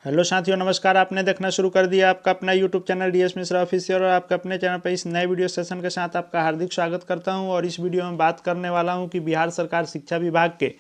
Hello साथियों, नमस्कार। आपने देखना शुरू कर दिया आपका अपना YouTube channel DS Mishra official, और आपका अपने चैनल पर इस नए वीडियो सेशन के साथ आपका हार्दिक स्वागत करता हूं। और इस वीडियो में बात करने वाला हूं कि बिहार सरकार शिक्षा विभाग के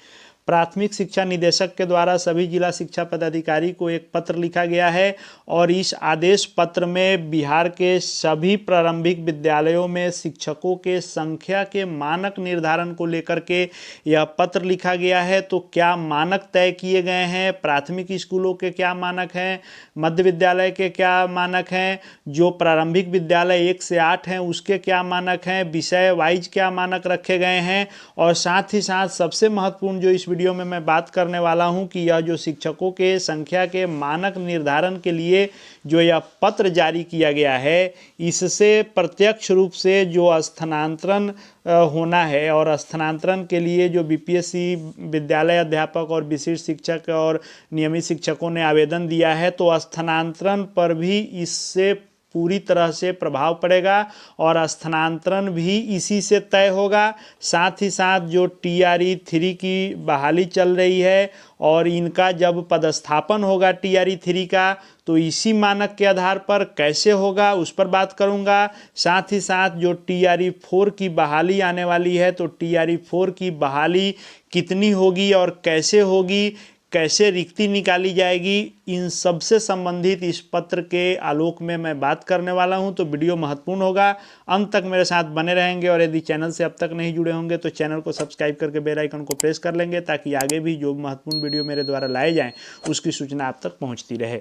प्राथमिक शिक्षा निदेशक के द्वारा सभी जिला शिक्षा पदाधिकारी को एक पत्र लिखा गया है। और इस आदेश पत्र में बिहार के सभी प्रारंभिक विद्यालयों में शिक्षकों के संख्या के मानक निर्धारण को लेकर के यह पत्र लिखा गया है। तो क्या मानक तय किए गए हैं, प्राथमिक स्कूलों के क्या मानक हैं, मध्य विद्यालय के क्या मानक हैं, जो प्रारंभिक विद्यालय 1 से 8 हैं उसके क्या मानक हैं, विषय वाइज क्या मानक रखे गए हैं। और साथ ही साथ सबसे महत्वपूर्ण जो इस वीडियो में मैं बात करने वाला हूं कि यह जो शिक्षकों के संख्या के मानक निर्धारण के लिए जो यह पत्र जारी किया गया है, इससे प्रत्यक्ष रूप से जो स्थानांतरण होना है, और स्थानांतरण के लिए जो बीपीएससी विद्यालय अध्यापक और विशिष्ट शिक्षक और नियमित शिक्षकों ने आवेदन दिया है, तो स्थानांतरण पर भी इससे पूरी तरह से प्रभाव पड़ेगा और स्थानांतरण भी इसी से तय होगा। साथ ही साथ जो TRE 3 की बहाली चल रही है और इनका जब पदस्थापन होगा TRE 3 का, तो इसी मानक के आधार पर कैसे होगा उस पर बात करूंगा। साथ ही साथ जो TRE 4 की बहाली आने वाली है, तो TRE 4 की बहाली कितनी होगी और कैसे होगी, कैसे रिक्ति निकाली जाएगी, इन सब से संबंधित इस पत्र के आलोक में मैं बात करने वाला हूं। तो वीडियो महत्वपूर्ण होगा, अंत तक मेरे साथ बने रहेंगे। और यदि चैनल से अब तक नहीं जुड़े होंगे तो चैनल को सब्सक्राइब करके बेल आइकन को प्रेस कर लेंगे, ताकि आगे भी जो महत्वपूर्ण वीडियो मेरे द्वारा लाए जाएँ उसकी सूचना आप तक पहुँचती रहे।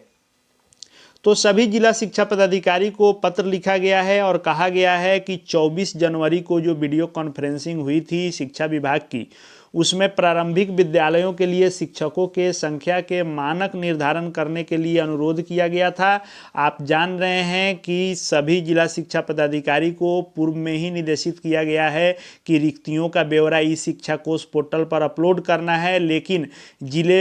तो सभी जिला शिक्षा पदाधिकारी को पत्र लिखा गया है और कहा गया है कि 24 जनवरी को जो वीडियो कॉन्फ्रेंसिंग हुई थी शिक्षा विभाग की, उसमें प्रारंभिक विद्यालयों के लिए शिक्षकों के संख्या के मानक निर्धारण करने के लिए अनुरोध किया गया था। आप जान रहे हैं कि सभी जिला शिक्षा पदाधिकारी को पूर्व में ही निर्देशित किया गया है कि रिक्तियों का ब्यौरा ई शिक्षा कोष पोर्टल पर अपलोड करना है, लेकिन जिले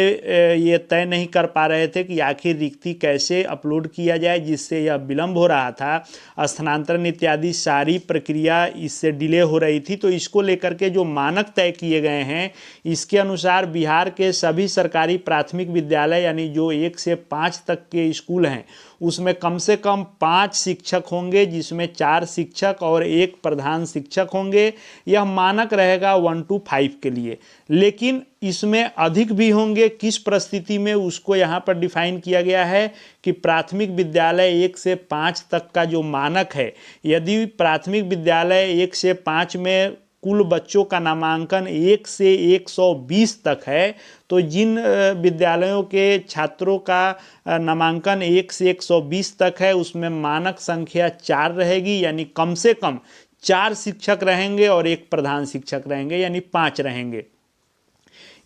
ये तय नहीं कर पा रहे थे कि आखिर रिक्ति कैसे अपलोड किया जाए, जिससे यह विलंब हो रहा था। स्थानांतरण इत्यादि सारी प्रक्रिया इससे डिले हो रही थी। तो इसको लेकर के जो मानक तय किए गए हैं, इसके अनुसार बिहार के सभी सरकारी प्राथमिक विद्यालय यानी जो 1 से 5 तक के स्कूल हैं, उसमें कम से कम 5 शिक्षक होंगे, जिसमें 4 शिक्षक और 1 प्रधान शिक्षक होंगे। यह मानक रहेगा 1 to 5 के लिए, लेकिन इसमें अधिक भी होंगे। किस परिस्थिति में उसको यहाँ पर डिफाइन किया गया है कि प्राथमिक विद्यालय 1 से 5 तक का जो मानक है, यदि प्राथमिक विद्यालय 1 से 5 में कुल बच्चों का नामांकन 1 से 120 तक है, तो जिन विद्यालयों के छात्रों का नामांकन 1 से 120 तक है, उसमें मानक संख्या 4 रहेगी, यानी कम से कम 4 शिक्षक रहेंगे और 1 प्रधान शिक्षक रहेंगे, यानी 5 रहेंगे।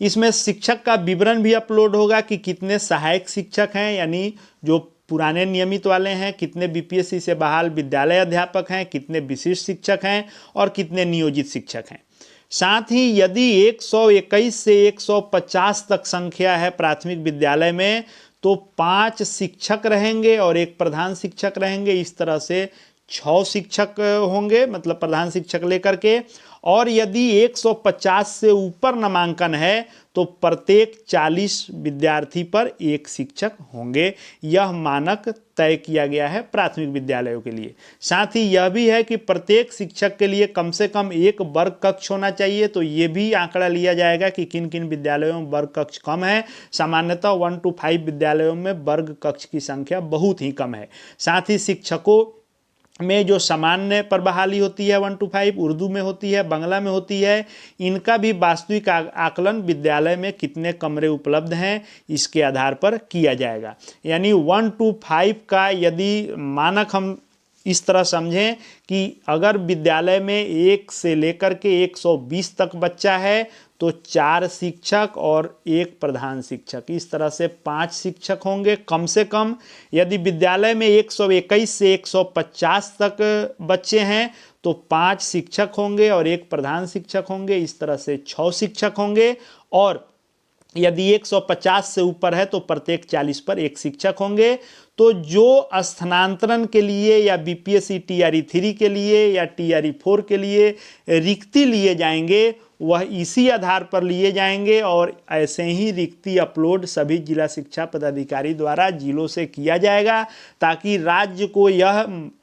इसमें शिक्षक का विवरण भी अपलोड होगा कि कितने सहायक शिक्षक हैं, यानी जो पुराने नियमित वाले हैं, कितने बीपीएससी से बहाल विद्यालय अध्यापक हैं, कितने विशिष्ट शिक्षक हैं और कितने नियोजित शिक्षक हैं। साथ ही यदि 121 से 150 तक संख्या है प्राथमिक विद्यालय में, तो 5 शिक्षक रहेंगे और 1 प्रधान शिक्षक रहेंगे। इस तरह से 6 शिक्षक होंगे, मतलब प्रधान शिक्षक लेकर के। और यदि 150 से ऊपर नामांकन है, तो प्रत्येक 40 विद्यार्थी पर 1 शिक्षक होंगे। यह मानक तय किया गया है प्राथमिक विद्यालयों के लिए। साथ ही यह भी है कि प्रत्येक शिक्षक के लिए कम से कम 1 वर्ग कक्ष होना चाहिए। तो ये भी आंकड़ा लिया जाएगा कि किन किन विद्यालयों में वर्ग कक्ष कम है। सामान्यतः 1 to 5 विद्यालयों में वर्ग कक्ष की संख्या बहुत ही कम है। साथ ही शिक्षकों में जो सामान्य पर बहाली होती है 1 to 5, उर्दू में होती है, बांग्ला में होती है, इनका भी वास्तविक आकलन विद्यालय में कितने कमरे उपलब्ध हैं इसके आधार पर किया जाएगा। यानी 1 to 5 का यदि मानक हम इस तरह समझें कि अगर विद्यालय में 1 से लेकर के 120 तक बच्चा है, तो 4 शिक्षक और 1 प्रधान शिक्षक, इस तरह से 5 शिक्षक होंगे कम से कम। यदि विद्यालय में 121 से 150 तक बच्चे हैं, तो 5 शिक्षक होंगे और 1 प्रधान शिक्षक होंगे। इस तरह से 6 शिक्षक होंगे। और यदि 150 से ऊपर है, तो प्रत्येक 40 पर 1 शिक्षक होंगे। तो जो स्थानांतरण के लिए या बीपीएससी TRE 3 के लिए या TRE 4 के लिए रिक्ति लिए जाएंगे, वह इसी आधार पर लिए जाएंगे और ऐसे ही रिक्ति अपलोड सभी जिला शिक्षा पदाधिकारी द्वारा जिलों से किया जाएगा, ताकि राज्य को यह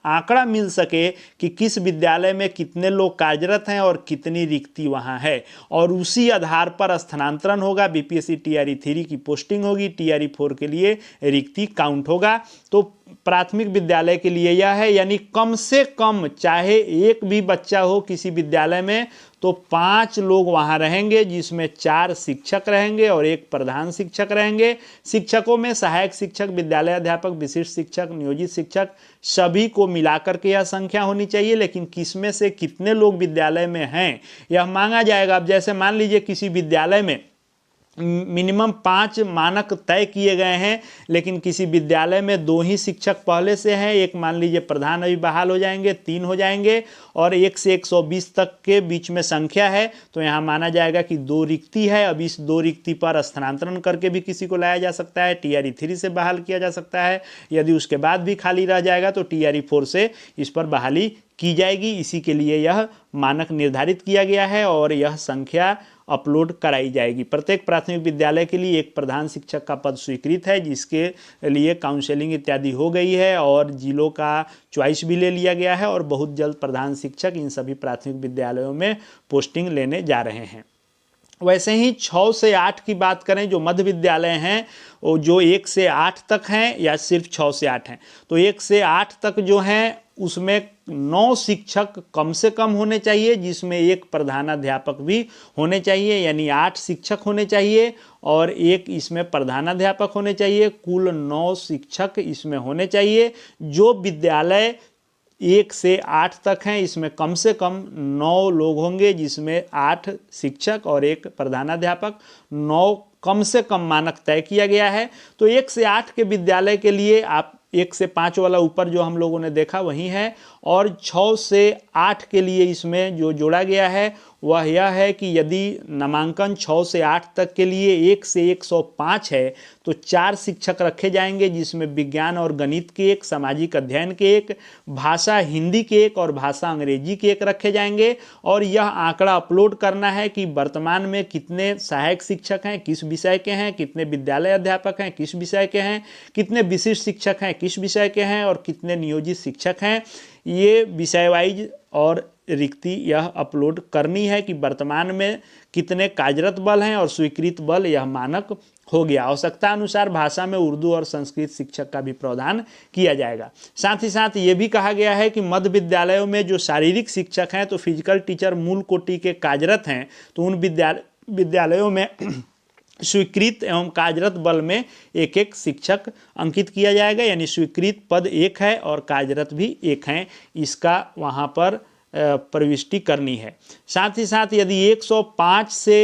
आंकड़ा मिल सके कि किस विद्यालय में कितने लोग कार्यरत हैं और कितनी रिक्ति वहां है, और उसी आधार पर स्थानांतरण होगा। बीपीएससी टीआरई 3 की पोस्टिंग होगी, टीआरई 4 के लिए रिक्ति काउंट होगा। तो प्राथमिक विद्यालय के लिए यह है, यानी कम से कम चाहे एक भी बच्चा हो किसी विद्यालय में तो 5 लोग वहां रहेंगे, जिसमें 4 शिक्षक रहेंगे और 1 प्रधान शिक्षक रहेंगे। शिक्षकों में सहायक शिक्षक, विद्यालय अध्यापक, विशिष्ट शिक्षक, नियोजित शिक्षक सभी को मिलाकर के यह संख्या होनी चाहिए, लेकिन किसमें से कितने लोग विद्यालय में हैं यह मांगा जाएगा। अब जैसे मान लीजिए किसी विद्यालय में मिनिमम 5 मानक तय किए गए हैं, लेकिन किसी विद्यालय में 2 ही शिक्षक पहले से हैं, एक मान लीजिए प्रधान अभी बहाल हो जाएंगे, 3 हो जाएंगे, और 1 से 120 तक के बीच में संख्या है, तो यहाँ माना जाएगा कि 2 रिक्ति है। अब इस 2 रिक्ति पर स्थानांतरण करके भी किसी को लाया जा सकता है, टीआरई 3 से बहाल किया जा सकता है। यदि उसके बाद भी खाली रह जाएगा तो टीआरई 4 से इस पर बहाली की जाएगी। इसी के लिए यह मानक निर्धारित किया गया है और यह संख्या अपलोड कराई जाएगी। प्रत्येक प्राथमिक विद्यालय के लिए एक प्रधान शिक्षक का पद स्वीकृत है, जिसके लिए काउंसलिंग इत्यादि हो गई है और जिलों का चॉइस भी ले लिया गया है, और बहुत जल्द प्रधान शिक्षक इन सभी प्राथमिक विद्यालयों में पोस्टिंग लेने जा रहे हैं। वैसे ही 6 से 8 की बात करें, जो मध्य विद्यालय हैं वो जो 1 से 8 तक हैं या सिर्फ 6 से 8 हैं, तो 1 से 8 तक जो हैं उसमें 9 शिक्षक कम से कम होने चाहिए, जिसमें 1 प्रधानाध्यापक भी होने चाहिए, यानी 8 शिक्षक होने चाहिए और 1 इसमें प्रधानाध्यापक होने चाहिए। कुल 9 शिक्षक इसमें होने चाहिए। जो विद्यालय 1 से 8 तक हैं इसमें कम से कम 9 लोग होंगे, जिसमें 8 शिक्षक और 1 प्रधानाध्यापक, 9 कम से कम मानक तय किया गया है। तो 1 से 8 के विद्यालय के लिए आप 1 से 5 वाला ऊपर जो हम लोगों ने देखा वही है, और 6 से 8 के लिए इसमें जो जोड़ा गया है वह यह है कि यदि नामांकन 6 से 8 तक के लिए 1 से 105 है तो 4 शिक्षक रखे जाएंगे, जिसमें विज्ञान और गणित के 1, सामाजिक अध्ययन के 1, भाषा हिंदी के 1 और भाषा अंग्रेजी के 1 रखे जाएंगे। और यह आंकड़ा अपलोड करना है कि वर्तमान में कितने सहायक शिक्षक हैं, किस विषय के हैं, कितने विद्यालय अध्यापक हैं, किस विषय के हैं, कितने विशिष्ट शिक्षक हैं, किस विषय के हैं, और कितने नियोजित शिक्षक हैं। ये विषय वाइज और रिक्ति यह अपलोड करनी है कि वर्तमान में कितने कार्यरत बल हैं और स्वीकृत बल, यह मानक हो गया। आवश्यकता अनुसार भाषा में उर्दू और संस्कृत शिक्षक का भी प्रावधान किया जाएगा। साथ ही साथ ये भी कहा गया है कि मध्य विद्यालयों में जो शारीरिक शिक्षक हैं, तो फिजिकल टीचर मूल कोटि के कार्यरत हैं, तो उन विद्यालयों में स्वीकृत एवं कार्यरत बल में 1-1 शिक्षक अंकित किया जाएगा, यानी स्वीकृत पद 1 है और कार्यरत भी 1 है, इसका वहाँ पर प्रविष्टि करनी है। साथ ही साथ यदि 105 से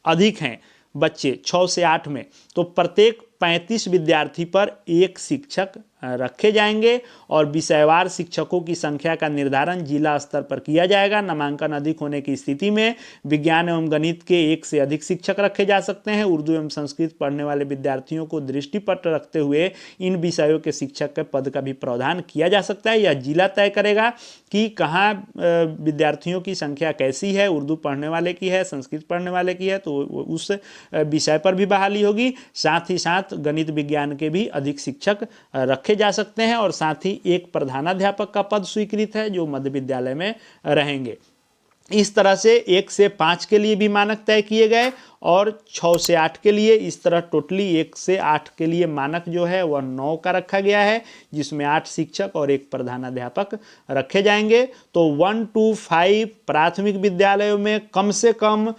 अधिक हैं बच्चे 6 से 8 में, तो प्रत्येक 35 विद्यार्थी पर 1 शिक्षक रखे जाएंगे और विषयवार शिक्षकों की संख्या का निर्धारण जिला स्तर पर किया जाएगा। नामांकन अधिक होने की स्थिति में विज्ञान एवं गणित के 1 से अधिक शिक्षक रखे जा सकते हैं। उर्दू एवं संस्कृत पढ़ने वाले विद्यार्थियों को दृष्टिपट रखते हुए इन विषयों के शिक्षक के पद का भी प्रावधान किया जा सकता है। यह जिला तय करेगा कि कहाँ विद्यार्थियों की संख्या कैसी है, उर्दू पढ़ने वाले की है, संस्कृत पढ़ने वाले की है, तो उस विषय पर भी बहाली होगी। साथ ही साथ गणित विज्ञान के भी अधिक शिक्षक रखे जा सकते हैं, और साथ ही 1 प्रधानाध्यापक का पद स्वीकृत है जो मध्य विद्यालय में रहेंगे। इस तरह से 1 से 5 के लिए भी मानक तय किए गए और 6 से 8 के लिए इस तरह टोटली 1 से 8 के लिए मानक जो है वह 9 का रखा गया है, जिसमें 8 शिक्षक और 1 प्रधानाध्यापक रखे जाएंगे। तो 1 to 5 प्राथमिक विद्यालयों में कम से कम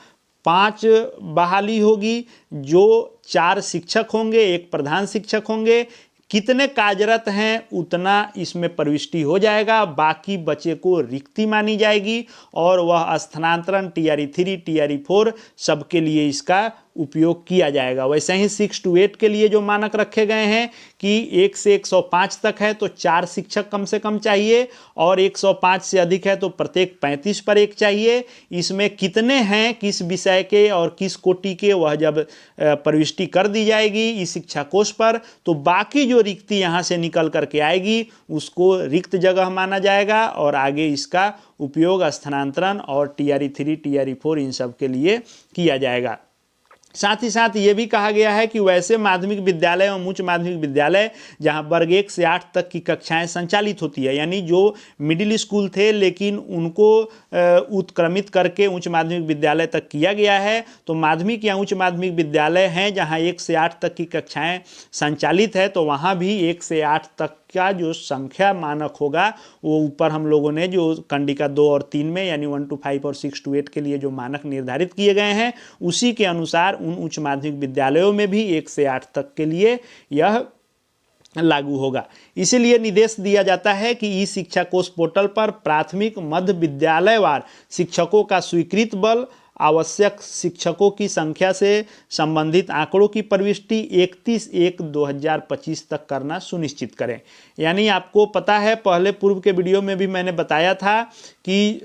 5 बहाली होगी, जो 4 शिक्षक होंगे, 1 प्रधान शिक्षक होंगे। कितने कार्यरत हैं उतना इसमें प्रविष्टि हो जाएगा, बाकी बचे को रिक्ति मानी जाएगी और वह स्थानांतरण टीआरई 3, टीआरई 4 सबके लिए इसका उपयोग किया जाएगा। वैसे ही 6 to 8 के लिए जो मानक रखे गए हैं कि 1 से 105 तक है तो 4 शिक्षक कम से कम चाहिए, और 105 से अधिक है तो प्रत्येक 35 पर एक चाहिए। इसमें कितने हैं, किस विषय के और किस कोटि के, वह जब प्रविष्टि कर दी जाएगी इस शिक्षा कोष पर, तो बाकी जो रिक्ति यहाँ से निकल करके आएगी उसको रिक्त जगह माना जाएगा और आगे इसका उपयोग स्थानांतरण और TRE 3 TRE 4 इन सब के लिए किया जाएगा। साथ ही साथ ये भी कहा गया है कि वैसे माध्यमिक विद्यालय एवं उच्च माध्यमिक विद्यालय जहां वर्ग 1 से 8 तक की कक्षाएं संचालित होती है, यानी जो मिडिल स्कूल थे लेकिन उनको उत्क्रमित करके उच्च माध्यमिक विद्यालय तक किया गया है, तो माध्यमिक या उच्च माध्यमिक विद्यालय हैं जहां 1 से 8 तक की कक्षाएं संचालित है, तो वहां भी 1 से 8 तक का जो संख्या मानक होगा वो ऊपर हम लोगों ने जो कंडिका 2 और 3 में यानी 1 to 5 और 6 to 8 के लिए जो मानक निर्धारित किए गए हैं उसी के अनुसार उन उच्च माध्यमिक विद्यालयों में भी 1 से 8 तक के लिए यह लागू होगा। इसीलिए निर्देश दिया जाता है कि ई शिक्षा कोष पोर्टल पर प्राथमिक मध्य विद्यालयवार शिक्षकों का स्वीकृत बल, आवश्यक शिक्षकों की संख्या से संबंधित आंकड़ों की प्रविष्टि 31/1/2025 तक करना सुनिश्चित करें। यानी आपको पता है, पहले पूर्व के वीडियो में भी मैंने बताया था कि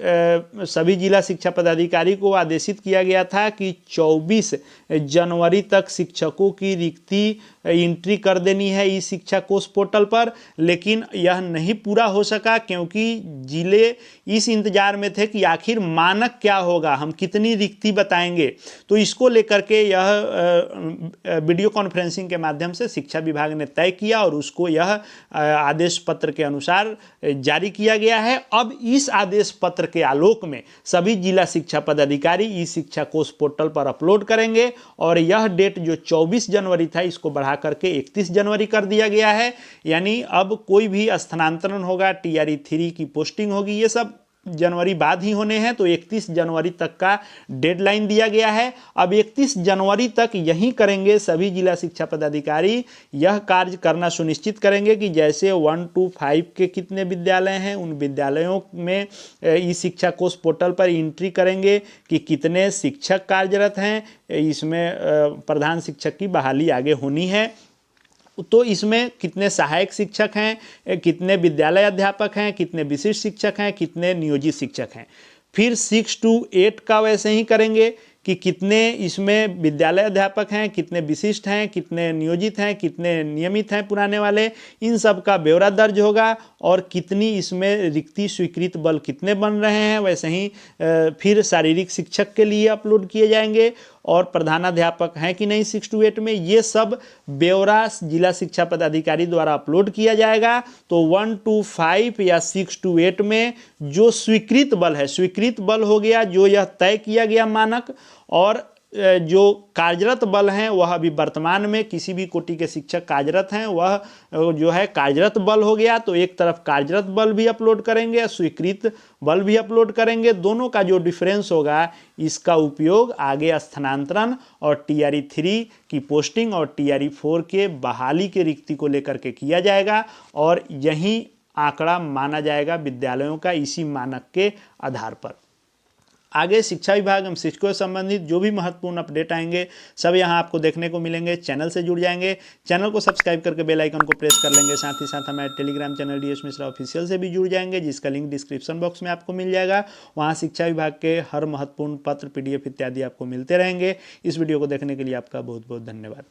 सभी जिला शिक्षा पदाधिकारी को आदेशित किया गया था कि 24 जनवरी तक शिक्षकों की रिक्ति एंट्री कर देनी है इस शिक्षा कोष पोर्टल पर, लेकिन यह नहीं पूरा हो सका क्योंकि जिले इस इंतजार में थे कि आखिर मानक क्या होगा, हम कितनी रिक्ति बताएंगे। तो इसको लेकर के यह वीडियो कॉन्फ्रेंसिंग के माध्यम से शिक्षा विभाग ने तय किया और उसको यह आदेश पत्र के अनुसार जारी किया गया है। अब इस आदेश पत्र के आलोक में सभी जिला शिक्षा पदाधिकारी इस शिक्षा कोष पोर्टल पर अपलोड करेंगे और यह डेट जो 24 जनवरी था इसको बढ़ा करके 31 जनवरी कर दिया गया है। यानी अब कोई भी स्थानांतरण होगा, TRE 3 की पोस्टिंग होगी, ये सब जनवरी बाद ही होने हैं, तो 31 जनवरी तक का डेडलाइन दिया गया है। अब 31 जनवरी तक यही करेंगे सभी जिला शिक्षा पदाधिकारी, यह कार्य करना सुनिश्चित करेंगे कि जैसे 1 to 5 के कितने विद्यालय हैं उन विद्यालयों में इस शिक्षा कोष पोर्टल पर एंट्री करेंगे कि कितने शिक्षक कार्यरत हैं, इसमें प्रधान शिक्षक की बहाली आगे होनी है, तो इसमें कितने सहायक शिक्षक हैं, कितने विद्यालय अध्यापक हैं, कितने विशिष्ट शिक्षक हैं, कितने नियोजित शिक्षक हैं। फिर 6 to 8 का वैसे ही करेंगे कि कितने इसमें विद्यालय अध्यापक हैं, कितने विशिष्ट हैं, कितने नियोजित हैं, कितने नियमित हैं पुराने वाले, इन सब का ब्यौरा दर्ज होगा और कितनी इसमें रिक्ति स्वीकृत बल कितने बन रहे हैं। वैसे ही फिर शारीरिक शिक्षक के लिए अपलोड किए जाएंगे और प्रधानाध्यापक हैं कि नहीं 6 to 8 में, ये सब ब्यौरा जिला शिक्षा पदाधिकारी द्वारा अपलोड किया जाएगा। तो 1 to 5 या 6 to 8 में जो स्वीकृत बल है, स्वीकृत बल हो गया जो यह तय किया गया मानक, और जो कार्यरत बल हैं वह अभी वर्तमान में किसी भी कोटि के शिक्षक कार्यरत हैं वह जो है कार्यरत बल हो गया। तो एक तरफ कार्यरत बल भी अपलोड करेंगे, स्वीकृत बल भी अपलोड करेंगे, दोनों का जो डिफरेंस होगा इसका उपयोग आगे स्थानांतरण और TRE 3 की पोस्टिंग और TRE 4 के बहाली के रिक्ति को लेकर के किया जाएगा और यही आंकड़ा माना जाएगा विद्यालयों का इसी मानक के आधार पर। आगे शिक्षा विभाग एवं शिक्षकों से संबंधित जो भी महत्वपूर्ण अपडेट आएंगे सब यहाँ आपको देखने को मिलेंगे। चैनल से जुड़ जाएंगे, चैनल को सब्सक्राइब करके बेल आइकन को प्रेस कर लेंगे। साथ ही साथ हमारे Telegram channel DS Mishra official से भी जुड़ जाएंगे, जिसका लिंक डिस्क्रिप्शन बॉक्स में आपको मिल जाएगा। वहाँ शिक्षा विभाग के हर महत्वपूर्ण पत्र, PDF इत्यादि आपको मिलते रहेंगे। इस वीडियो को देखने के लिए आपका बहुत बहुत धन्यवाद।